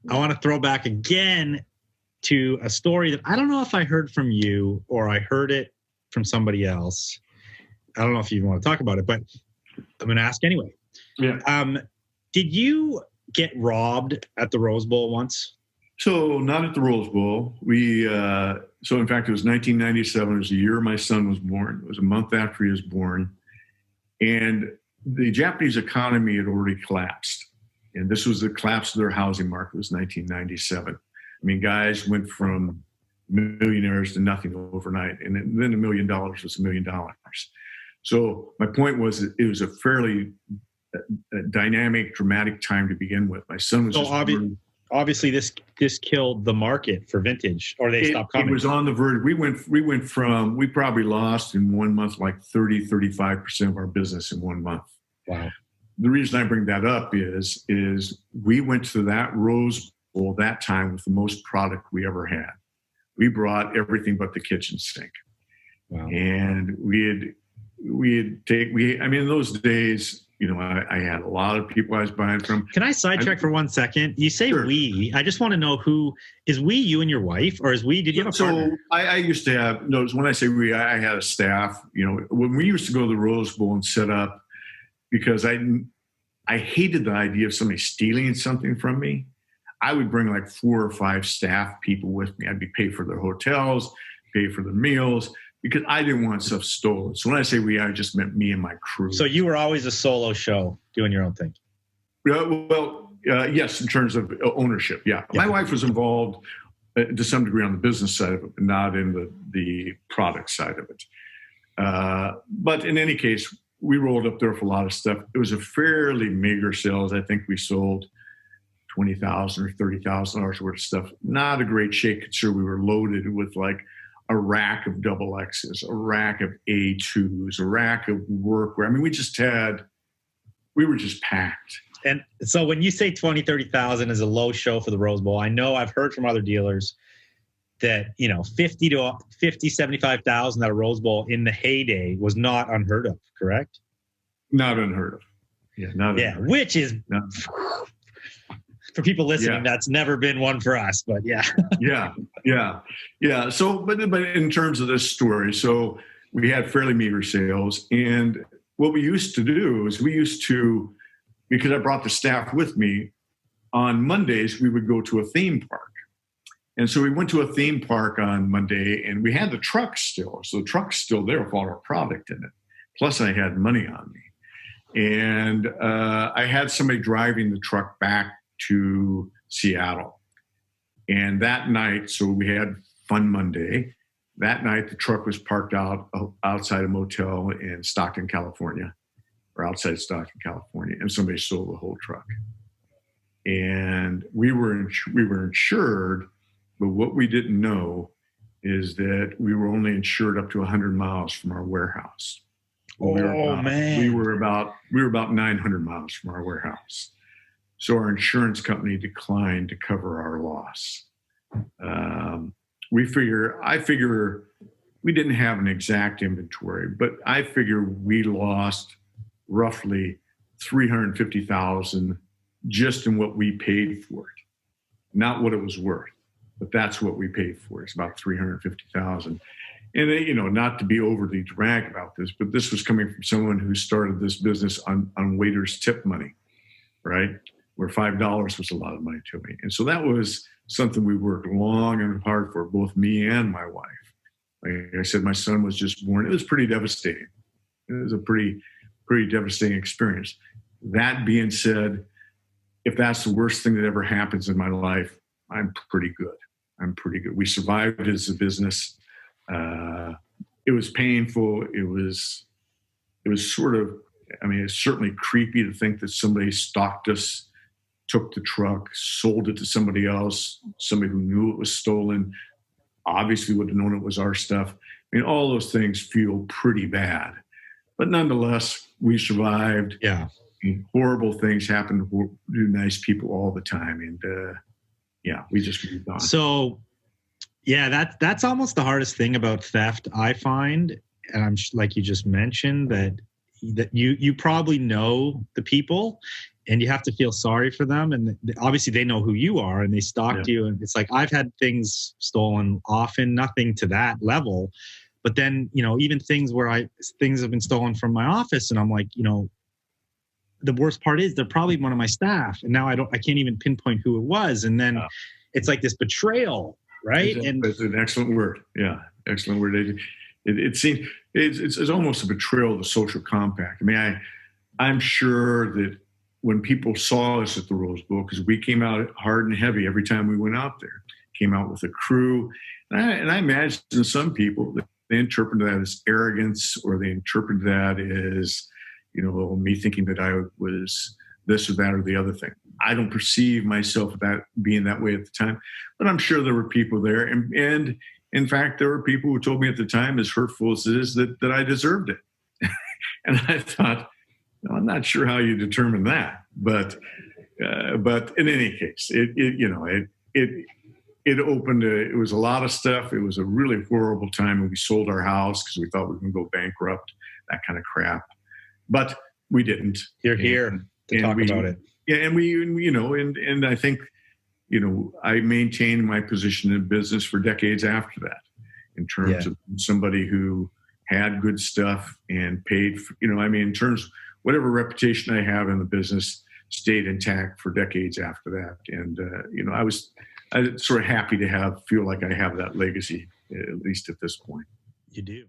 I want to throw back again to a story that I don't know if I heard from you or I heard it from somebody else. I don't know if you even want to talk about it, but I'm going to ask anyway. Yeah. Did you get robbed at the Rose Bowl once? So not at the Rose Bowl. So in fact, it was 1997. It was the year my son was born. It was a month after he was born. And the Japanese economy had already collapsed. And this was the collapse of their housing market. It was 1997. I mean, guys went from millionaires to nothing overnight. And then $1 million was $1 million. So my point was that it was a fairly dynamic, dramatic time to begin with. My son was obviously this killed the market for vintage, or they stopped coming. It was on the verge. We probably lost in 1 month like 35% of our business in 1 month. Wow. The reason I bring that up is we went to that Rose Bowl that time with the most product we ever had. We brought everything but the kitchen sink. Wow. And in those days, I had a lot of people I was buying from. Can I sidetrack for 1 second? You say sure. We. I just want to know who is we, you and your wife, or is we? Did you have a partner? I used to have. Notice when I say we, I had a staff. When we used to go to the Rose Bowl and set up, because I hated the idea of somebody stealing something from me. I would bring like 4 or 5 staff people with me. I'd be paid for their hotels, pay for their meals, because I didn't want stuff stolen. So when I say we, I just meant me and my crew. So you were always a solo show, doing your own thing? Yes, in terms of ownership, yeah. My wife was involved to some degree on the business side of it, but not in the product side of it. But in any case, we rolled up there for a lot of stuff. It was a fairly meager sales. I think we sold $20,000 or $30,000 worth of stuff. Not a great shake. Sure, we were loaded with like a rack of double X's, a rack of A2s, a rack of workwear. I mean, we were just packed. And so when you say 20, 30,000 is a low show for the Rose Bowl, I know I've heard from other dealers that, 50 to 75,000 at a Rose Bowl in the heyday was not unheard of, correct? Not unheard of. Yeah, not unheard of. Which is, for people listening, that's never been one for us, but yeah. Yeah. So, but in terms of this story, so we had fairly meager sales. And what we used to do is because I brought the staff with me, on Mondays, we would go to a theme park. And so we went to a theme park on Monday, and we had the truck still. So the truck's still there with all our product in it. Plus, I had money on me. And I had somebody driving the truck back to Seattle. And that night, so we had Fun Monday. That night, the truck was parked outside a motel in Stockton, California, or outside Stockton, California, and somebody stole the whole truck. And we were insured, but what we didn't know is that we were only insured up to 100 miles from our warehouse. Man. We were about 900 miles from our warehouse. So our insurance company declined to cover our loss. I figure we didn't have an exact inventory, but I figure we lost roughly $350,000 just in what we paid for it, not what it was worth, but that's what we paid for. It's about $350,000. And not to be overly dramatic about this, but this was coming from someone who started this business on waiters' tip money, right? Where $5 was a lot of money to me. And so that was something we worked long and hard for, both me and my wife. Like I said, my son was just born. It was pretty devastating. It was a pretty devastating experience. That being said, if that's the worst thing that ever happens in my life, I'm pretty good. We survived as a business. It was painful. It was sort of, it's certainly creepy to think that somebody stalked us, took the truck, sold it to somebody else, somebody who knew it was stolen, obviously would have known it was our stuff. All those things feel pretty bad. But nonetheless, we survived. Yeah. Horrible things happen to nice people all the time. And we just moved on. So, that's almost the hardest thing about theft, I find. And I'm like you just mentioned that you probably know the people. and you have to feel sorry for them. And obviously they know who you are and they stalked you. And it's like, I've had things stolen often, nothing to that level. But then, even things where things have been stolen from my office, and I'm like, the worst part is they're probably one of my staff. And now I can't even pinpoint who it was. And then it's like this betrayal, right? It's an excellent word. Yeah. Excellent word. It seems it's almost a betrayal of the social compact. I mean, I'm sure that when people saw us at the Rosebowl, because we came out hard and heavy every time we went out there, came out with a crew. And I imagine some people, they interpret that as arrogance, or they interpret that as, me thinking that I was this or that or the other thing. I don't perceive myself that being that way at the time, but I'm sure there were people there. And in fact, there were people who told me at the time, as hurtful as it is, that I deserved it. And I thought, I'm not sure how you determine that, but in any case, it opened. It was a lot of stuff. It was a really horrible time, and we sold our house because we thought we were going to go bankrupt. That kind of crap, but we didn't. You're here to talk about it. Yeah, and and I think, I maintained my position in business for decades after that, in terms of somebody who had good stuff and paid for, in terms, whatever reputation I have in the business stayed intact for decades after that. And, I was sort of happy to feel like I have that legacy, at least at this point. You do.